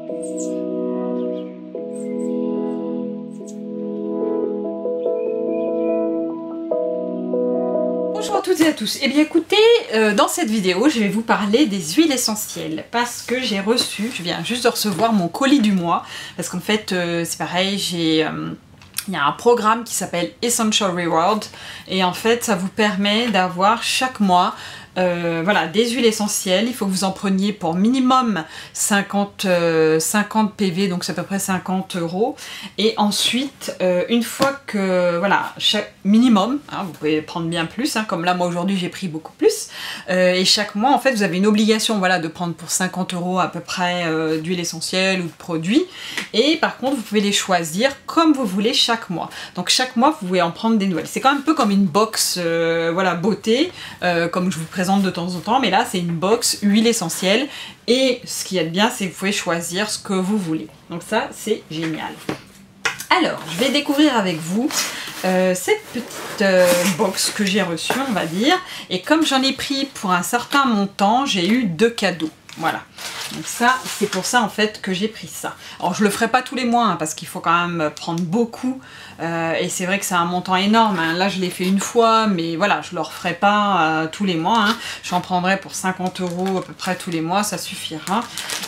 Bonjour à toutes et à tous. Eh bien écoutez, dans cette vidéo, je vais vous parler des huiles essentielles parce que j'ai reçu, je viens juste de recevoir mon colis du mois parce qu'en fait, c'est pareil, il y a un programme qui s'appelle Essential Reward et en fait, ça vous permet d'avoir chaque mois voilà, des huiles essentielles. Il faut que vous en preniez pour minimum 50 PV, donc c'est à peu près 50 €. Et ensuite, une fois que, voilà, chaque minimum, hein, vous pouvez prendre bien plus, hein, comme là moi aujourd'hui j'ai pris beaucoup plus. Et chaque mois, en fait, vous avez une obligation, voilà, de prendre pour 50 € à peu près d'huile essentielle ou de produits. Et par contre, vous pouvez les choisir comme vous voulez chaque mois. Donc chaque mois, vous pouvez en prendre des nouvelles. C'est quand même un peu comme une box, voilà, beauté, comme je vous présente de temps en temps, mais là c'est une box huile essentielle et ce qu'il y a de bien c'est que vous pouvez choisir ce que vous voulez, donc ça c'est génial. Alors je vais découvrir avec vous cette petite box que j'ai reçue, on va dire, et comme j'en ai pris pour un certain montant, j'ai eu 2 cadeaux. Voilà, donc ça, c'est pour ça en fait que j'ai pris ça. Alors je le ferai pas tous les mois, hein, parce qu'il faut quand même prendre beaucoup, et c'est vrai que c'est un montant énorme, hein. Là je l'ai fait une fois, mais voilà, je le referai pas tous les mois, hein. J'en prendrai pour 50 € à peu près tous les mois, ça suffira.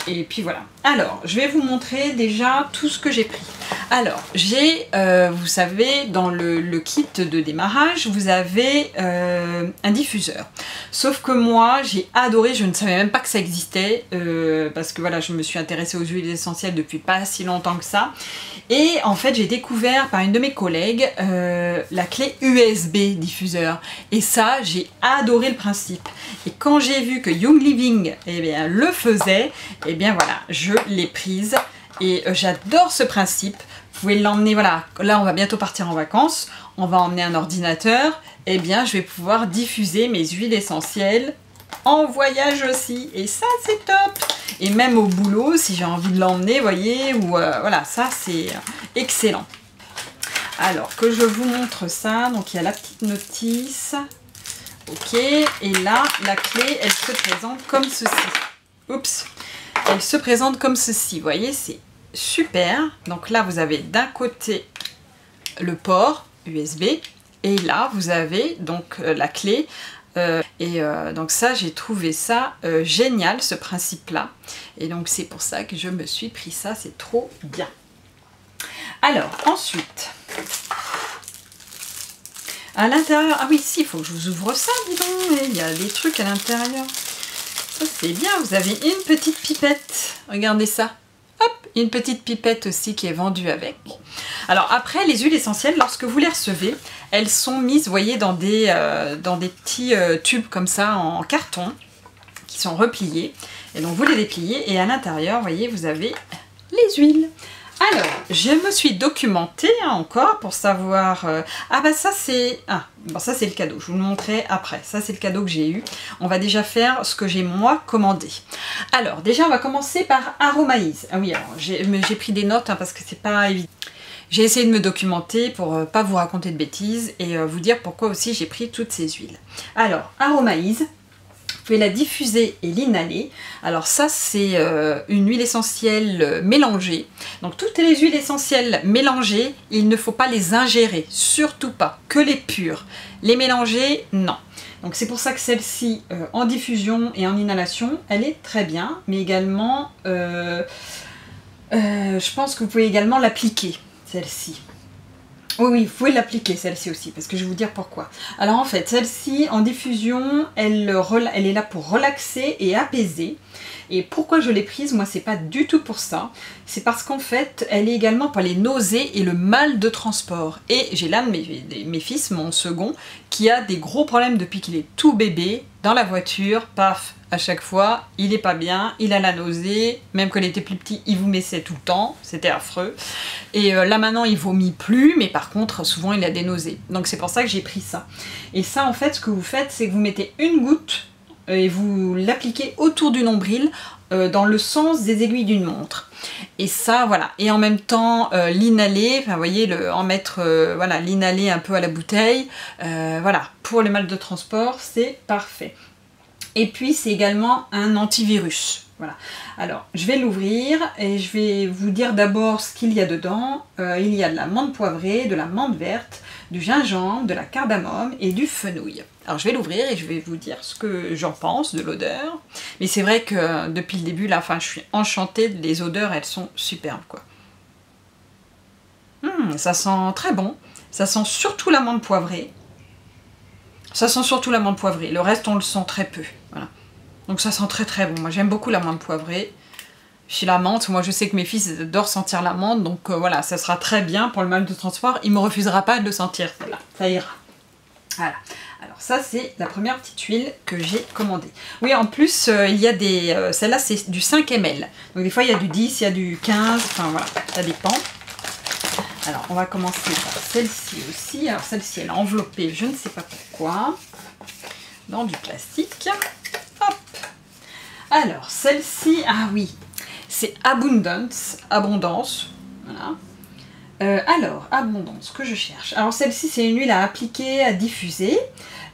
Et puis voilà. Alors, je vais vous montrer déjà tout ce que j'ai pris. Alors, j'ai, vous savez, dans le kit de démarrage, vous avez un diffuseur. Sauf que moi, j'ai adoré, je ne savais même pas que ça existait, parce que voilà, je me suis intéressée aux huiles essentielles depuis pas si longtemps que ça. Et en fait, j'ai découvert par une de mes collègues la clé USB diffuseur. Et ça, j'ai adoré le principe. Et quand j'ai vu que Young Living eh bien, le faisait, et bien voilà, je l'ai prise. Et j'adore ce principe. Vous pouvez l'emmener, voilà, là on va bientôt partir en vacances, on va emmener un ordinateur, et bien je vais pouvoir diffuser mes huiles essentielles en voyage aussi, et ça c'est top. Et même au boulot, si j'ai envie de l'emmener, vous voyez, ou voilà, ça c'est excellent. Alors que je vous montre ça, donc il y a la petite notice, ok, et là la clé elle se présente comme ceci. Oups, elle se présente comme ceci, vous voyez, c'est super. Donc là vous avez d'un côté le port USB et là vous avez donc la clé donc ça j'ai trouvé ça génial, ce principe là, et donc c'est pour ça que je me suis pris ça, c'est trop bien. Alors ensuite à l'intérieur, ah oui si, il faut que je vous ouvre ça, dis donc, il y a des trucs à l'intérieur, ça c'est bien. Vous avez une petite pipette, regardez ça. Hop, une petite pipette aussi qui est vendue avec. Alors après, les huiles essentielles, lorsque vous les recevez, elles sont mises, vous voyez, dans des petits tubes comme ça en carton, qui sont repliés. Et donc vous les dépliez et à l'intérieur, vous voyez, vous avez les huiles. Alors, je me suis documentée hein, encore pour savoir... ah bah ça c'est... Ah, bon ça c'est le cadeau, je vous le montrerai après. Ça c'est le cadeau que j'ai eu. On va déjà faire ce que j'ai moi commandé. Alors déjà on va commencer par Aroma'Ease. Ah oui, alors j'ai pris des notes hein, parce que c'est pas évident. J'ai essayé de me documenter pour pas vous raconter de bêtises et vous dire pourquoi aussi j'ai pris toutes ces huiles. Alors, Aroma'Ease. Vous pouvez la diffuser et l'inhaler. Alors ça c'est une huile essentielle mélangée. Donc toutes les huiles essentielles mélangées, il ne faut pas les ingérer, surtout pas, que les pures. Les mélanger, non. Donc c'est pour ça que celle-ci en diffusion et en inhalation, elle est très bien. Mais également, je pense que vous pouvez également l'appliquer, celle-ci. Oui, oui, vous pouvez l'appliquer celle-ci aussi, parce que je vais vous dire pourquoi. Alors en fait, celle-ci, en diffusion, elle est là pour relaxer et apaiser. Et pourquoi je l'ai prise? Moi, c'est pas du tout pour ça. C'est parce qu'en fait, elle est également pour les nausées et le mal de transport. Et j'ai l'un de mes fils, mon second, qui a des gros problèmes depuis qu'il est tout bébé, dans la voiture, paf, à chaque fois, il est pas bien, il a la nausée, même quand il était plus petit, il vomissait tout le temps, c'était affreux. Et là maintenant, il vomit plus, mais par contre, souvent, il a des nausées. Donc c'est pour ça que j'ai pris ça. Et ça, en fait, ce que vous faites, c'est que vous mettez une goutte et vous l'appliquez autour du nombril, dans le sens des aiguilles d'une montre. Et ça, voilà. Et en même temps, l'inhaler, enfin, vous voyez, en mettre, voilà, l'inhaler un peu à la bouteille, voilà. Pour le mal de transport, c'est parfait. Et puis, c'est également un antivirus. Voilà. Alors, je vais l'ouvrir et je vais vous dire d'abord ce qu'il y a dedans. Il y a de la menthe poivrée, de la menthe verte, du gingembre, de la cardamome et du fenouil. Alors, je vais l'ouvrir et je vais vous dire ce que j'en pense de l'odeur. Mais c'est vrai que depuis le début, là, enfin, je suis enchantée. Les odeurs, elles sont superbes, quoi. Ça sent très bon. Ça sent surtout la menthe poivrée. Ça sent surtout la menthe poivrée. Le reste, on le sent très peu. Voilà. Donc ça sent très très bon. Moi j'aime beaucoup la menthe poivrée. Chez la menthe, moi je sais que mes fils adorent sentir la menthe, donc voilà, ça sera très bien pour le mal de transport. Il me refusera pas de le sentir, voilà, ça ira. Voilà. Alors ça c'est la première petite huile que j'ai commandée. Oui, en plus il y a des... celle-là c'est du 5 ml. Donc des fois il y a du 10, il y a du 15, enfin voilà, ça dépend. Alors on va commencer par celle-ci aussi. Alors celle-ci elle est enveloppée, je ne sais pas pourquoi, dans du plastique. Hop. Alors, celle-ci, ah oui, c'est Abundance, abondance, voilà. Alors, abondance, que je cherche. Alors, celle-ci, c'est une huile à appliquer, à diffuser.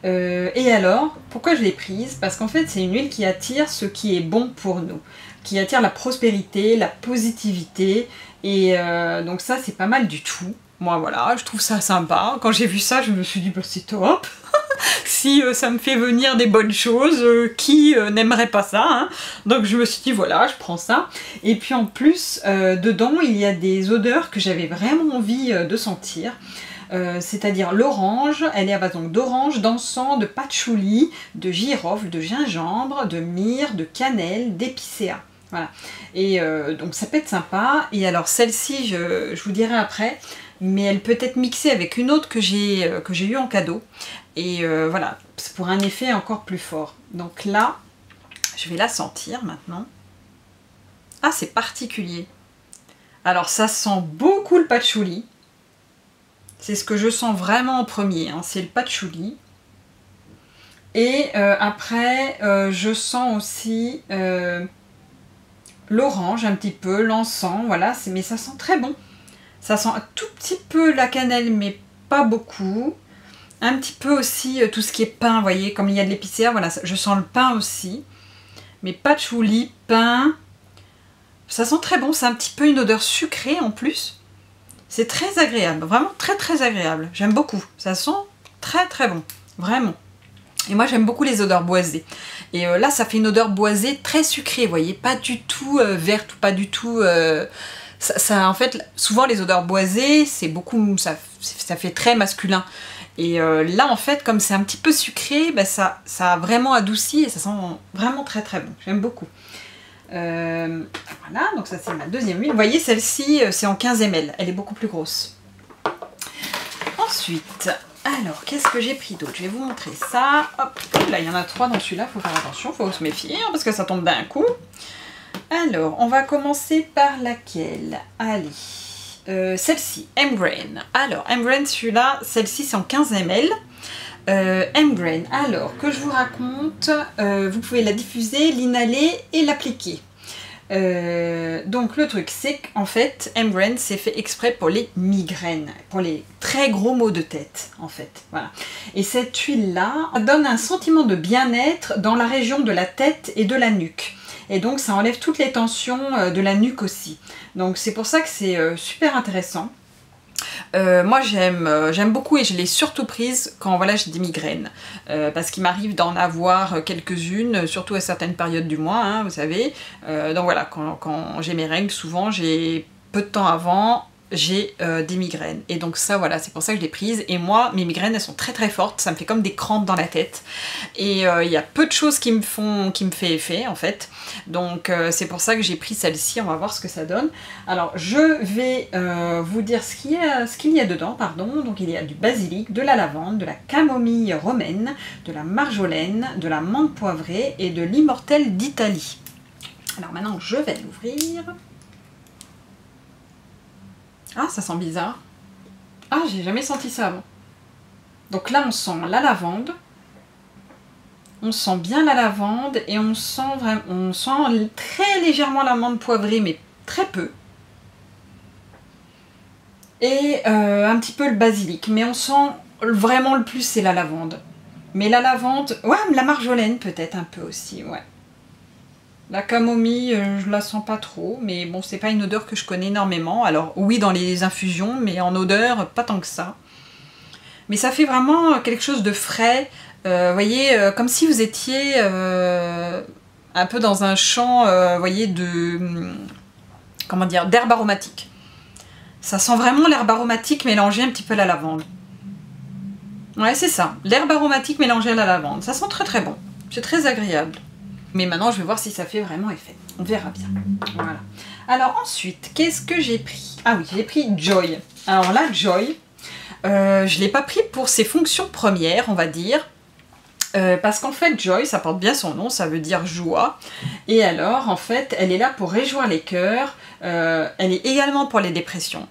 Et alors, pourquoi je l'ai prise? Parce qu'en fait, c'est une huile qui attire ce qui est bon pour nous, qui attire la prospérité, la positivité. Et donc ça, c'est pas mal du tout. Moi, voilà, je trouve ça sympa. Quand j'ai vu ça, je me suis dit, bah, c'est top. Si ça me fait venir des bonnes choses, qui n'aimerait pas ça, hein. Donc je me suis dit voilà, je prends ça. Et puis en plus, dedans, il y a des odeurs que j'avais vraiment envie de sentir. C'est-à-dire l'orange, elle est à base d'orange, d'encens, de patchouli, de girofle, de gingembre, de myrrhe, de cannelle, d'épicéa. Voilà. Et donc ça peut être sympa. Et alors celle-ci, je vous dirai après, mais elle peut être mixée avec une autre que j'ai eue en cadeau. Et voilà, c'est pour un effet encore plus fort. Donc là, je vais la sentir maintenant. Ah, c'est particulier. Alors ça sent beaucoup le patchouli. C'est ce que je sens vraiment en premier, hein, c'est le patchouli. Et après, je sens aussi l'orange un petit peu, l'encens, voilà, mais ça sent très bon. Ça sent un tout petit peu la cannelle, mais pas beaucoup. Un petit peu aussi tout ce qui est pain, vous voyez, comme il y a de l'épicéa, voilà, je sens le pain aussi. Mais patchouli, pain, ça sent très bon, c'est un petit peu une odeur sucrée en plus. C'est très agréable, vraiment très très agréable. J'aime beaucoup, ça sent très très bon, vraiment. Et moi j'aime beaucoup les odeurs boisées. Et là ça fait une odeur boisée très sucrée, vous voyez, pas du tout verte ou pas du tout... en fait, souvent les odeurs boisées, c'est beaucoup, ça fait très masculin. Et là, en fait, comme c'est un petit peu sucré, bah, ça a vraiment adouci et ça sent vraiment très très bon. J'aime beaucoup. Voilà, donc ça c'est ma deuxième huile. Vous voyez, celle-ci, c'est en 15 ml. Elle est beaucoup plus grosse. Ensuite, alors, qu'est-ce que j'ai pris d'autre? Je vais vous montrer ça. Hop, là, il y en a 3 dans celui-là. Il faut faire attention, il faut se méfier hein, parce que ça tombe d'un coup. Alors, on va commencer par laquelle? Allez. Celle-ci, M-Grain. Alors, M-Grain, celui-là, celle-ci, c'est en 15 ml. M-Grain, alors, que je vous raconte, vous pouvez la diffuser, l'inhaler et l'appliquer. Donc, le truc, c'est qu'en fait, M-Grain, c'est fait exprès pour les migraines, pour les très gros maux de tête, en fait. Voilà. Et cette huile-là donne un sentiment de bien-être dans la région de la tête et de la nuque. Et donc ça enlève toutes les tensions de la nuque aussi. Donc c'est pour ça que c'est super intéressant. Moi j'aime beaucoup et je l'ai surtout prise quand voilà, j'ai des migraines. Parce qu'il m'arrive d'en avoir quelques-unes, surtout à certaines périodes du mois, hein, vous savez. Donc voilà, quand j'ai mes règles, souvent j'ai peu de temps avant, j'ai des migraines. Et donc ça voilà, c'est pour ça que je l'ai prise. Et moi, mes migraines elles sont très très fortes, ça me fait comme des crampes dans la tête. Et il y a peu de choses qui me fait effet en fait. Donc c'est pour ça que j'ai pris celle-ci, on va voir ce que ça donne. Alors je vais vous dire ce qu'il y a dedans, pardon. Donc il y a du basilic, de la lavande, de la camomille romaine, de la marjolaine, de la menthe poivrée et de l'immortelle d'Italie. Alors maintenant je vais l'ouvrir. Ah, ça sent bizarre. Ah, j'ai jamais senti ça avant. Donc là, on sent la lavande. On sent bien la lavande et on sent très légèrement la menthe poivrée, mais très peu. Et un petit peu le basilic. Mais on sent vraiment le plus, c'est la lavande. Mais la lavande, ouais, la marjolaine peut-être un peu aussi, ouais. La camomille, je la sens pas trop, mais bon, c'est pas une odeur que je connais énormément. Alors oui, dans les infusions, mais en odeur, pas tant que ça. Mais ça fait vraiment quelque chose de frais. Vous voyez, comme si vous étiez un peu dans un champ, voyez, comment dire, d'herbe aromatique. Ça sent vraiment l'herbe aromatique mélangée un petit peu à la lavande. Ouais, c'est ça, l'herbe aromatique mélangée à la lavande. Ça sent très très bon, c'est très agréable. Mais maintenant, je vais voir si ça fait vraiment effet. On verra bien. Voilà. Alors ensuite, qu'est-ce que j'ai pris? Ah oui, j'ai pris Joy. Alors là, Joy, je ne l'ai pas pris pour ses fonctions premières, on va dire. Parce qu'en fait, Joy, ça porte bien son nom, ça veut dire joie. Et alors, en fait, elle est là pour réjouir les cœurs. Elle est également pour les dépressions.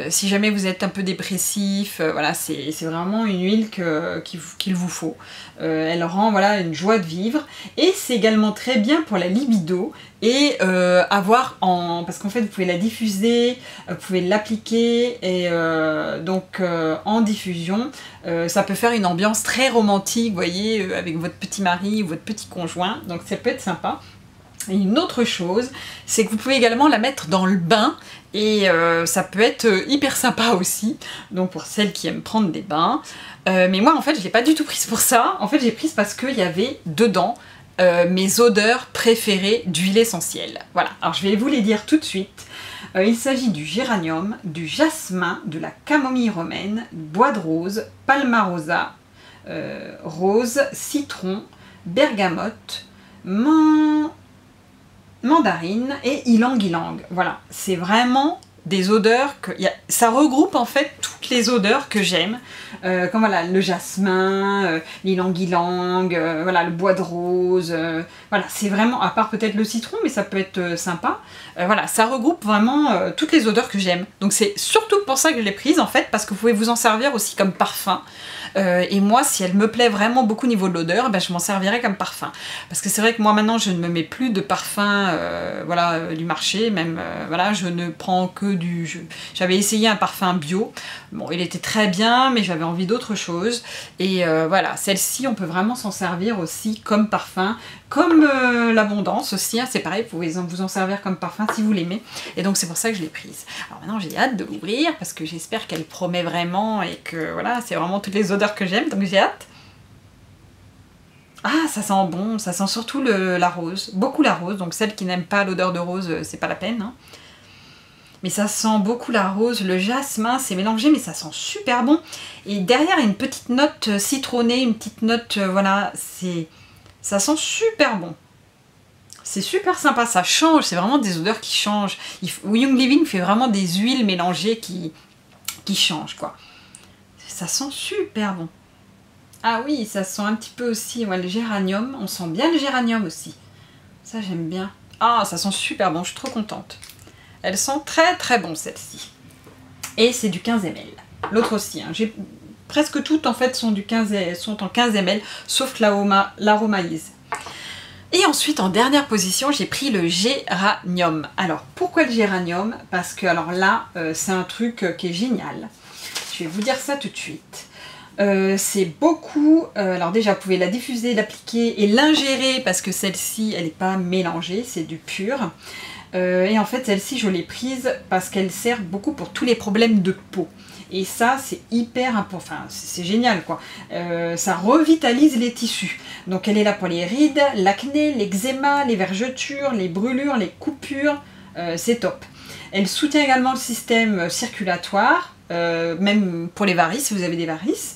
Si jamais vous êtes un peu dépressif, voilà, c'est vraiment une huile qu'il vous faut. Elle rend voilà, une joie de vivre. Et c'est également très bien pour la libido. Et parce qu'en fait, vous pouvez la diffuser, vous pouvez l'appliquer. Et donc, en diffusion, ça peut faire une ambiance très romantique, vous voyez, avec votre petit mari ou votre petit conjoint. Donc, ça peut être sympa. Et une autre chose, c'est que vous pouvez également la mettre dans le bain et ça peut être hyper sympa aussi, donc pour celles qui aiment prendre des bains. Mais moi en fait je l'ai pas du tout prise pour ça, en fait j'ai prise parce qu'il y avait dedans mes odeurs préférées d'huile essentielle. Voilà, alors je vais vous les dire tout de suite. Il s'agit du géranium, du jasmin, de la camomille romaine, bois de rose, palmarosa, rose, citron, bergamote, mandarine et ylang-ylang. Voilà, c'est vraiment des odeurs ça regroupe en fait toutes les odeurs que j'aime, comme voilà le jasmin, l'ylang-ylang, voilà le bois de rose, voilà c'est vraiment, à part peut-être le citron, mais ça peut être sympa, voilà ça regroupe vraiment toutes les odeurs que j'aime. Donc c'est surtout pour ça que je l'ai prise en fait, parce que vous pouvez vous en servir aussi comme parfum. Et moi, si elle me plaît vraiment beaucoup au niveau de l'odeur, ben, je m'en servirai comme parfum. Parce que c'est vrai que moi maintenant, je ne me mets plus de parfum voilà, du marché, même voilà, je ne prends que du... J'avais essayé un parfum bio, bon, il était très bien, mais j'avais envie d'autre chose. Et voilà, celle-ci, on peut vraiment s'en servir aussi comme parfum, comme l'abondance aussi, hein, c'est pareil, vous pouvez vous en servir comme parfum si vous l'aimez. Et donc c'est pour ça que je l'ai prise. Alors maintenant, j'ai hâte de l'ouvrir, parce que j'espère qu'elle promet vraiment, et que voilà, c'est vraiment toutes les odeurs que j'aime, donc j'ai hâte. Ah, ça sent bon, ça sent surtout la rose, beaucoup la rose, donc celle qui n'aime pas l'odeur de rose, c'est pas la peine. Hein. Mais ça sent beaucoup la rose, le jasmin, c'est mélangé, mais ça sent super bon. Et derrière, il y a une petite note citronnée, une petite note, voilà, ça sent super bon. C'est super sympa, ça change, c'est vraiment des odeurs qui changent. Young Living fait vraiment des huiles mélangées qui changent, quoi. Ça sent super bon. Ah oui, ça sent un petit peu aussi ouais, le géranium. On sent bien le géranium aussi. Ça, j'aime bien. Ah, ça sent super bon, je suis trop contente. Elle sent très très bon, celle-ci. Et c'est du 15 ml. L'autre aussi. Hein. Presque toutes, en fait, sont en 15 ml, sauf l'aromaïse. Et ensuite, en dernière position, j'ai pris le géranium. Alors, pourquoi le géranium? Parce que, alors là, c'est un truc qui est génial. Je vais vous dire ça tout de suite. C'est beaucoup, alors déjà vous pouvez la diffuser, l'appliquer et l'ingérer parce que celle-ci elle n'est pas mélangée, c'est du pur. Et en fait celle-ci je l'ai prise parce qu'elle sert beaucoup pour tous les problèmes de peau. Et ça c'est hyper important, enfin c'est génial quoi. Ça revitalise les tissus. Donc elle est là pour les rides, l'acné, l'eczéma, les vergetures, les brûlures, les coupures, c'est top. Elle soutient également le système circulatoire. Même pour les varices, si vous avez des varices,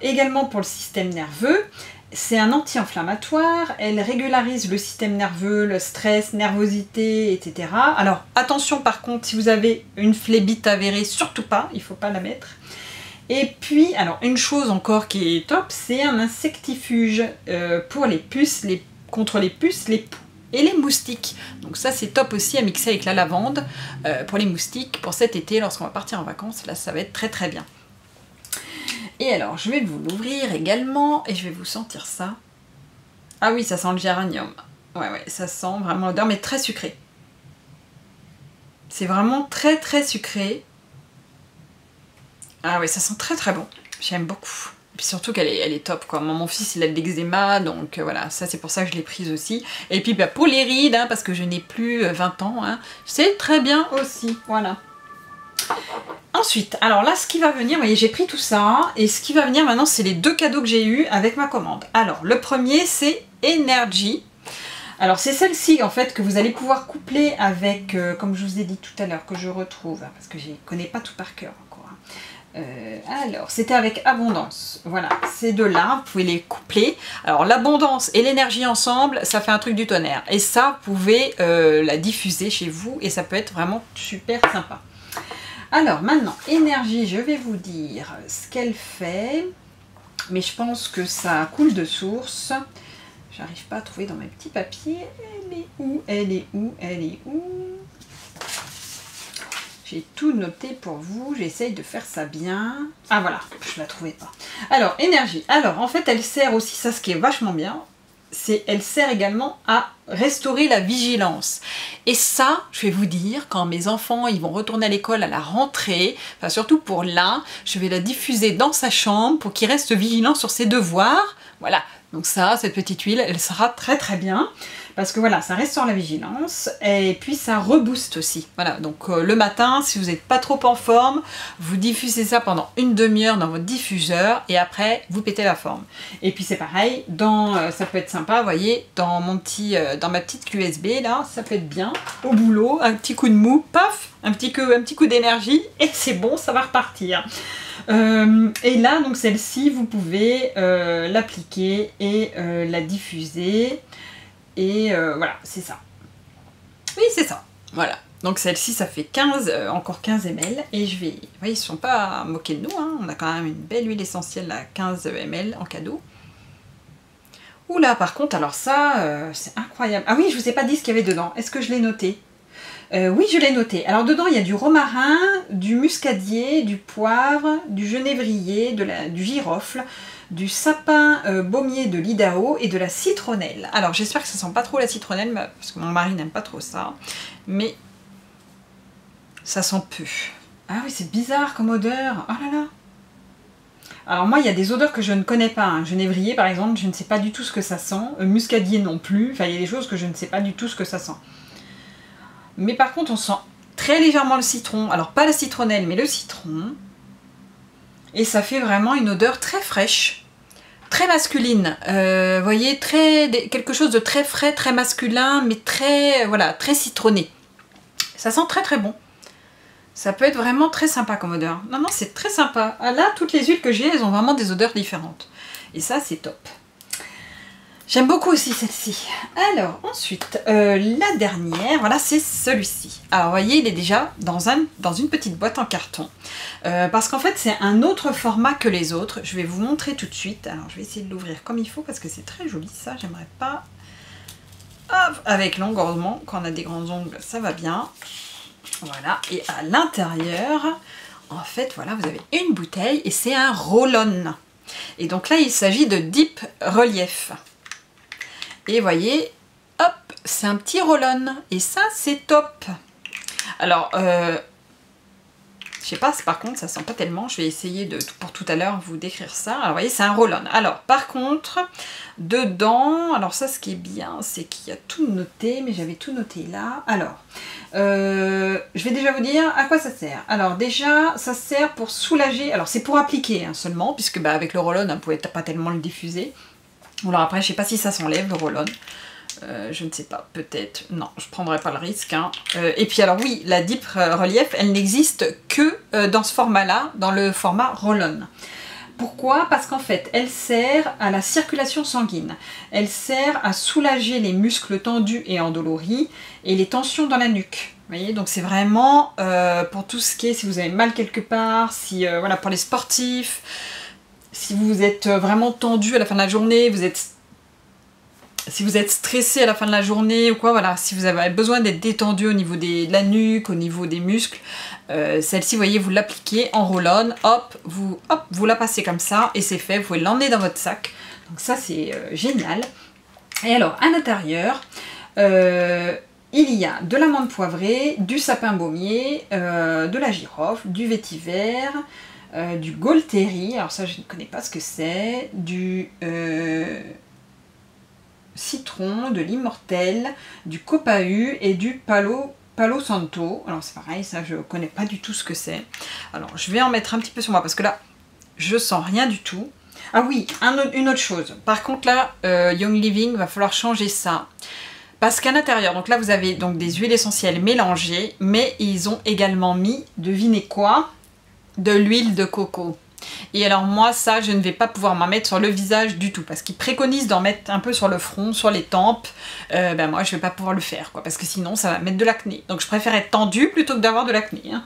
également pour le système nerveux. C'est un anti-inflammatoire, elle régularise le système nerveux, le stress, nervosité, etc. Alors attention par contre, si vous avez une phlébite avérée, surtout pas, il ne faut pas la mettre. Et puis, alors une chose encore qui est top, c'est un insectifuge pour les puces, contre les puces, les poux et les moustiques. Donc ça c'est top aussi à mixer avec la lavande pour les moustiques, pour cet été lorsqu'on va partir en vacances, là ça va être très très bien. Et alors je vais vous l'ouvrir également et je vais vous sentir ça. Ah oui, ça sent le géranium. Ouais, ça sent vraiment l'odeur, mais très sucré. C'est vraiment très très sucré. Ah oui, ça sent très très bon. J'aime beaucoup. Puis surtout qu'elle est top quoi. Mon fils il a de l'eczéma, donc voilà, ça c'est pour ça que je l'ai prise aussi. Et puis bah, pour les rides, hein, parce que je n'ai plus 20 ans, hein, c'est très bien aussi, voilà. Ensuite, alors là ce qui va venir, vous voyez j'ai pris tout ça, et ce qui va venir maintenant c'est les 2 cadeaux que j'ai eu avec ma commande. Alors le premier c'est Energy. Alors c'est celle-ci en fait que vous allez pouvoir coupler avec, comme je vous ai dit tout à l'heure, que je retrouve, parce que je ne connais pas tout par cœur encore. Alors, c'était avec Abondance. Voilà, ces deux-là, vous pouvez les coupler. Alors, l'abondance et l'énergie ensemble, ça fait un truc du tonnerre. Et ça, vous pouvez la diffuser chez vous et ça peut être vraiment super sympa. Alors, maintenant, énergie, je vais vous dire ce qu'elle fait. Mais je pense que ça coule de source. J'arrive pas à trouver dans mes petits papiers. Elle est où? Elle est où? Elle est où? J'ai tout noté pour vous, j'essaye de faire ça bien. Ah voilà, je la trouvais pas. Alors, énergie. Alors, en fait, elle sert aussi, ça ce qui est vachement bien, c'est elle sert également à restaurer la vigilance. Et ça, je vais vous dire, quand mes enfants ils vont retourner à l'école à la rentrée, enfin surtout pour l'un, je vais la diffuser dans sa chambre pour qu'il reste vigilant sur ses devoirs. Voilà, donc ça, cette petite huile, elle sera très très bien. Parce que voilà, ça restaure la vigilance et puis ça rebooste aussi. Voilà, donc le matin, si vous n'êtes pas trop en forme, vous diffusez ça pendant une demi-heure dans votre diffuseur et après, vous pétez la forme. Et puis c'est pareil, ça peut être sympa, vous voyez, dans ma petite clé USB, là, ça peut être bien. Au boulot, un petit coup de mou, paf, un petit coup d'énergie et c'est bon, ça va repartir. Et là, donc celle-ci, vous pouvez l'appliquer et la diffuser. Et voilà, c'est ça. Oui, c'est ça. Voilà. Donc celle-ci, ça fait 15, encore 15 ml. Et je vais... Vous voyez, ils ne sont pas moqués de nous. Hein. On a quand même une belle huile essentielle à 15 ml en cadeau. Oula, par contre, alors ça, c'est incroyable. Ah oui, je ne vous ai pas dit ce qu'il y avait dedans. Est-ce que je l'ai noté? Oui, je l'ai noté. Alors dedans, il y a du romarin, du muscadier, du poivre, du genévrier, du girofle, du sapin baumier de l'Idaho et de la citronnelle. Alors j'espère que ça sent pas trop la citronnelle, parce que mon mari n'aime pas trop ça, mais ça sent peu. Ah oui, c'est bizarre comme odeur. Oh là là. Alors moi, il y a des odeurs que je ne connais pas. Hein. Genévrier, par exemple, je ne sais pas du tout ce que ça sent. Muscadier non plus. Enfin, il y a des choses que je ne sais pas du tout ce que ça sent. Mais par contre, on sent très légèrement le citron. Alors pas la citronnelle, mais le citron. Et ça fait vraiment une odeur très fraîche, très masculine. Vous voyez, quelque chose de très frais, très masculin, mais très, voilà, très citronné. Ça sent très très bon. Ça peut être vraiment très sympa comme odeur. Non, non, c'est très sympa. Là, toutes les huiles que j'ai, elles ont vraiment des odeurs différentes. Et ça, c'est top. J'aime beaucoup aussi celle-ci. Alors, ensuite, la dernière, voilà, c'est celui-ci. Alors, vous voyez, il est déjà dans une petite boîte en carton. Parce qu'en fait, c'est un autre format que les autres. Je vais vous montrer tout de suite. Alors, je vais essayer de l'ouvrir comme il faut parce que c'est très joli, ça. J'aimerais pas... Hop, avec l'ongle, heureusement, quand on a des grands ongles, ça va bien. Voilà, et à l'intérieur, en fait, voilà, vous avez une bouteille et c'est un roll-on. Et donc là, il s'agit de Deep Relief. Et voyez, hop, c'est un petit roll-on. Et ça, c'est top. Alors, je sais pas, par contre, ça sent pas tellement. Je vais essayer pour tout à l'heure, vous décrire ça. Alors, vous voyez, c'est un roll-on. Alors, par contre, dedans, alors ça, ce qui est bien, c'est qu'il y a tout noté, mais j'avais tout noté là. Alors, je vais déjà vous dire à quoi ça sert. Alors, déjà, ça sert pour soulager. Alors, c'est pour appliquer hein, seulement, puisque bah, avec le roll-on, on ne pouvait pas tellement le diffuser. Alors après, je sais pas si ça s'enlève, le roll-on. Je ne sais pas, peut-être. Non, je prendrai pas le risque. Hein. Et puis alors oui, la Deep Relief, elle n'existe que dans ce format-là, dans le format roll-on. Pourquoi? Parce qu'en fait, elle sert à la circulation sanguine. Elle sert à soulager les muscles tendus et endoloris et les tensions dans la nuque. Vous voyez, donc c'est vraiment pour tout ce qui est, si vous avez mal quelque part, si voilà, pour les sportifs. Si vous êtes vraiment tendu à la fin de la journée, si vous êtes stressé à la fin de la journée ou quoi, voilà, si vous avez besoin d'être détendu au niveau de la nuque, au niveau des muscles, celle-ci, vous voyez, vous l'appliquez en roll-on, hop, vous la passez comme ça et c'est fait, vous pouvez l'emmener dans votre sac. Donc ça, c'est génial. Et alors, à l'intérieur, il y a de l'amande poivrée, du sapin baumier, de la girofle, du vétiver, du Golteri, alors ça je ne connais pas ce que c'est, du citron, de l'immortel, du copahu et du Palo Santo. Alors c'est pareil, ça je connais pas du tout ce que c'est. Alors je vais en mettre un petit peu sur moi parce que là je sens rien du tout. Ah oui, une autre chose. Par contre là, Young Living, va falloir changer ça. Parce qu'à l'intérieur, donc là vous avez donc des huiles essentielles mélangées, mais ils ont également mis, devinez quoi, de l'huile de coco. Et alors moi ça je ne vais pas pouvoir m'en mettre sur le visage du tout parce qu'ils préconisent d'en mettre un peu sur le front, sur les tempes. Ben moi je vais pas pouvoir le faire quoi, parce que sinon ça va mettre de l'acné. Donc je préfère être tendue plutôt que d'avoir de l'acné, hein.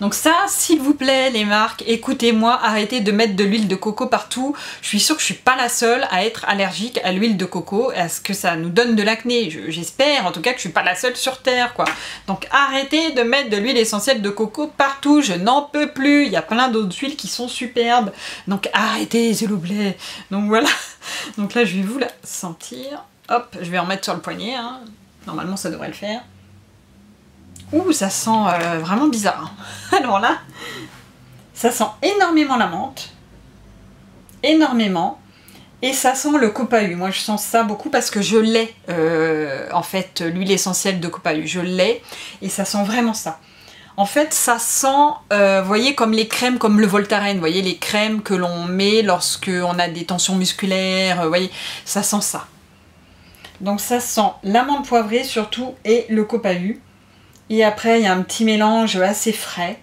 Donc ça, s'il vous plaît les marques, écoutez-moi, arrêtez de mettre de l'huile de coco partout. Je suis sûre que je suis pas la seule à être allergique à l'huile de coco, à ce que ça nous donne de l'acné. J'espère en tout cas que je suis pas la seule sur terre quoi. Donc arrêtez de mettre de l'huile essentielle de coco partout, je n'en peux plus. Il y a plein d'autres huiles qui sont superbes. Donc arrêtez s'il vous plaît. Donc voilà. Donc là je vais vous la sentir. Hop, je vais en mettre sur le poignet, hein. Normalement ça devrait le faire. Ouh, ça sent vraiment bizarre. Alors là, ça sent énormément la menthe. Énormément. Et ça sent le copahu. Moi, je sens ça beaucoup parce que je l'ai, en fait, l'huile essentielle de copahu. Je l'ai et ça sent vraiment ça. En fait, ça sent, vous voyez, comme les crèmes, comme le Voltaren. Vous voyez, les crèmes que l'on met lorsque on a des tensions musculaires. Vous voyez, ça sent ça. Donc ça sent l'amande poivrée surtout et le copahu. Et après, il y a un petit mélange assez frais.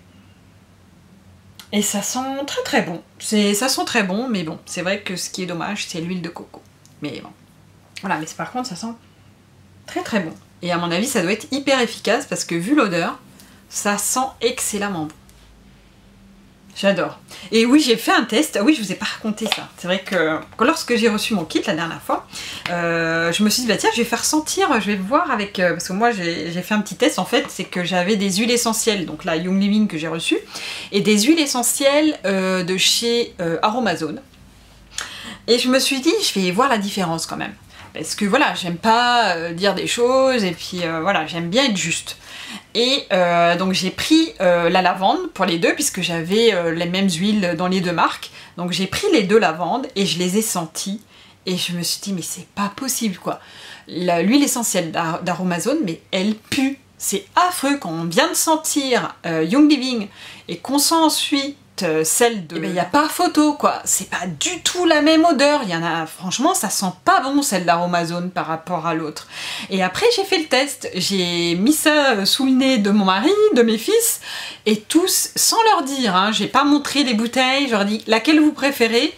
Et ça sent très très bon. Ça sent très bon, mais bon, c'est vrai que ce qui est dommage, c'est l'huile de coco. Mais bon, voilà, mais par contre, ça sent très très bon. Et à mon avis, ça doit être hyper efficace parce que vu l'odeur, ça sent excellemment bon. J'adore. Et oui, j'ai fait un test. Oui, je vous ai pas raconté ça. C'est vrai que lorsque j'ai reçu mon kit la dernière fois, je me suis dit, bah tiens, je vais faire sentir, je vais voir avec... parce que moi, j'ai fait un petit test, en fait, c'est que j'avais des huiles essentielles, donc la Young Living que j'ai reçue, et des huiles essentielles de chez Aromazone. Et je me suis dit, je vais voir la différence quand même. Parce que voilà, j'aime pas dire des choses, et puis voilà, j'aime bien être juste. Et donc j'ai pris la lavande pour les deux, puisque j'avais les mêmes huiles dans les deux marques. Donc j'ai pris les deux lavandes et je les ai senties. Et je me suis dit, mais c'est pas possible quoi. L'huile essentielle d'Aromazone, mais elle pue. C'est affreux quand on vient de sentir Young Living et qu'on sent ensuite celle de... Eh ben, il n'y a pas photo quoi, c'est pas du tout la même odeur, il y en a, franchement ça sent pas bon celle d'Aromazone par rapport à l'autre. Et après j'ai fait le test, j'ai mis ça sous le nez de mon mari, de mes fils, et tous, sans leur dire, hein, j'ai pas montré les bouteilles, je leur ai dit laquelle vous préférez,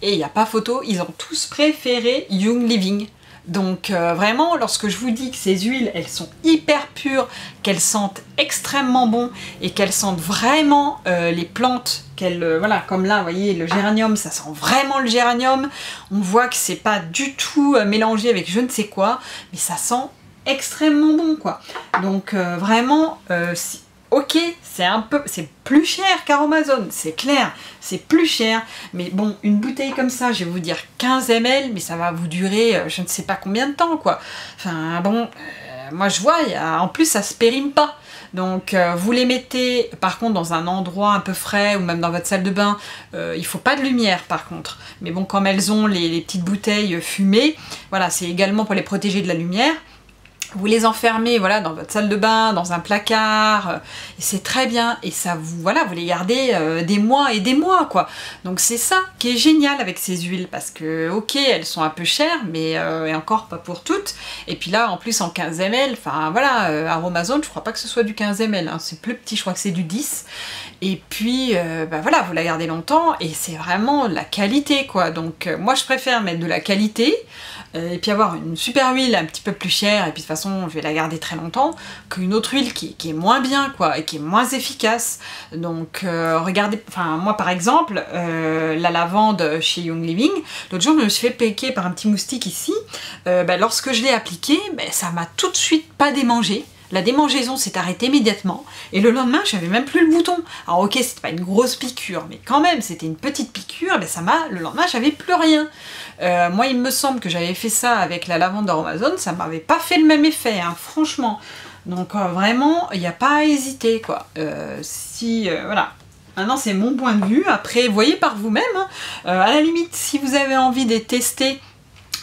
et il n'y a pas photo, ils ont tous préféré Young Living. Donc vraiment, lorsque je vous dis que ces huiles, elles sont hyper pures, qu'elles sentent extrêmement bon et qu'elles sentent vraiment les plantes, voilà, comme là, vous voyez, le géranium, ça sent vraiment le géranium. On voit que c'est pas du tout mélangé avec je ne sais quoi, mais ça sent extrêmement bon, quoi. Donc vraiment, ok, c'est plus cher qu'Aromazone, c'est clair, c'est plus cher, mais bon, une bouteille comme ça, je vais vous dire 15 ml, mais ça va vous durer je ne sais pas combien de temps, quoi. Enfin, bon, moi je vois, en plus ça se périme pas. Donc vous les mettez par contre dans un endroit un peu frais ou même dans votre salle de bain, il faut pas de lumière par contre. Mais bon, comme elles ont les petites bouteilles fumées, voilà, c'est également pour les protéger de la lumière. Vous les enfermez voilà, dans votre salle de bain, dans un placard, et c'est très bien, et ça vous, voilà, vous les gardez des mois et des mois, quoi. Donc c'est ça qui est génial avec ces huiles, parce que, ok, elles sont un peu chères, mais et encore pas pour toutes, et puis là, en plus, en 15 ml, enfin voilà, Aromazone, je crois pas que ce soit du 15 ml, hein, c'est plus petit, je crois que c'est du 10, et puis, bah voilà, vous la gardez longtemps, et c'est vraiment la qualité, quoi. Donc moi, je préfère mettre de la qualité, et puis avoir une super huile un petit peu plus chère, et puis de toute façon je vais la garder très longtemps, qu'une autre huile qui est moins bien quoi, et qui est moins efficace. Donc regardez, enfin moi par exemple, la lavande chez Young Living, l'autre jour je me suis fait piquer par un petit moustique ici, lorsque je l'ai appliqué, ça m'a tout de suite pas démangé. La démangeaison s'est arrêtée immédiatement et le lendemain j'avais même plus le bouton. Alors ok, c'était pas une grosse piqûre, mais quand même c'était une petite piqûre, le lendemain j'avais plus rien. Moi il me semble que j'avais fait ça avec la lavande d'Aromazone, ça m'avait pas fait le même effet, hein, franchement. Donc vraiment, il n'y a pas à hésiter quoi. Voilà. Maintenant, c'est mon point de vue. Après, voyez par vous-même. Hein. À la limite, si vous avez envie de les tester,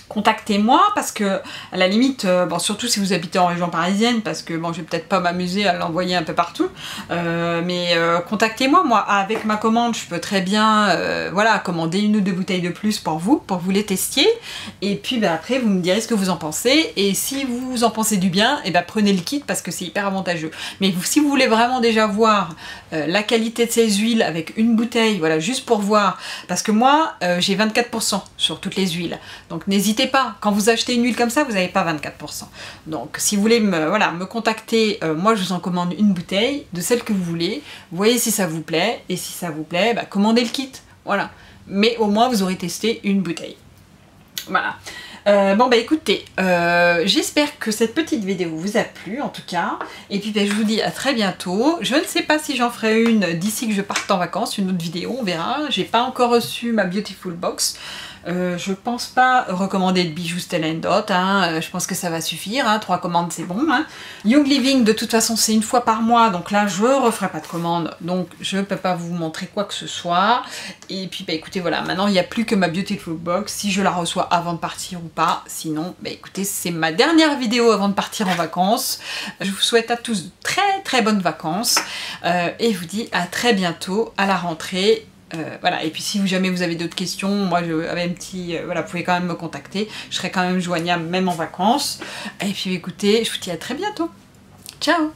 contactez-moi parce que à la limite, bon, surtout si vous habitez en région parisienne, parce que bon, je vais peut-être pas m'amuser à l'envoyer un peu partout, mais contactez-moi. Moi, avec ma commande, je peux très bien voilà, commander 1 ou 2 bouteilles de plus pour vous les testiez, et puis bah, après vous me direz ce que vous en pensez, et si vous en pensez du bien, et bah, prenez le kit parce que c'est hyper avantageux. Mais si vous voulez vraiment déjà voir la qualité de ces huiles avec une bouteille, voilà, juste pour voir, parce que moi j'ai 24% sur toutes les huiles, donc n'hésitez pas, quand vous achetez une huile comme ça, vous n'avez pas 24%. Donc si vous voulez me contacter, moi je vous en commande une bouteille de celle que vous voulez, voyez si ça vous plaît, et si ça vous plaît, bah, commandez le kit, voilà. Mais au moins vous aurez testé une bouteille. Voilà. Bon bah écoutez, j'espère que cette petite vidéo vous a plu en tout cas, et puis bah, je vous dis à très bientôt. Je ne sais pas si j'en ferai une d'ici que je parte en vacances, une autre vidéo, on verra. J'ai pas encore reçu ma Beautiful Box. Je pense pas recommander de bijoux Stella & Dot, hein. Je pense que ça va suffire, hein. 3 commandes c'est bon. Hein. Young Living, de toute façon c'est 1 fois par mois, donc là je referai pas de commande, donc je peux pas vous montrer quoi que ce soit. Et puis bah écoutez, voilà, maintenant il n'y a plus que ma Beautiful Box, si je la reçois avant de partir ou pas, sinon bah écoutez, c'est ma dernière vidéo avant de partir en vacances. Je vous souhaite à tous de très très bonnes vacances, et je vous dis à très bientôt à la rentrée. Voilà, et puis si jamais vous avez d'autres questions, moi avec un petit, voilà, vous pouvez quand même me contacter, je serai quand même joignable même en vacances. Et puis écoutez, je vous dis à très bientôt. Ciao!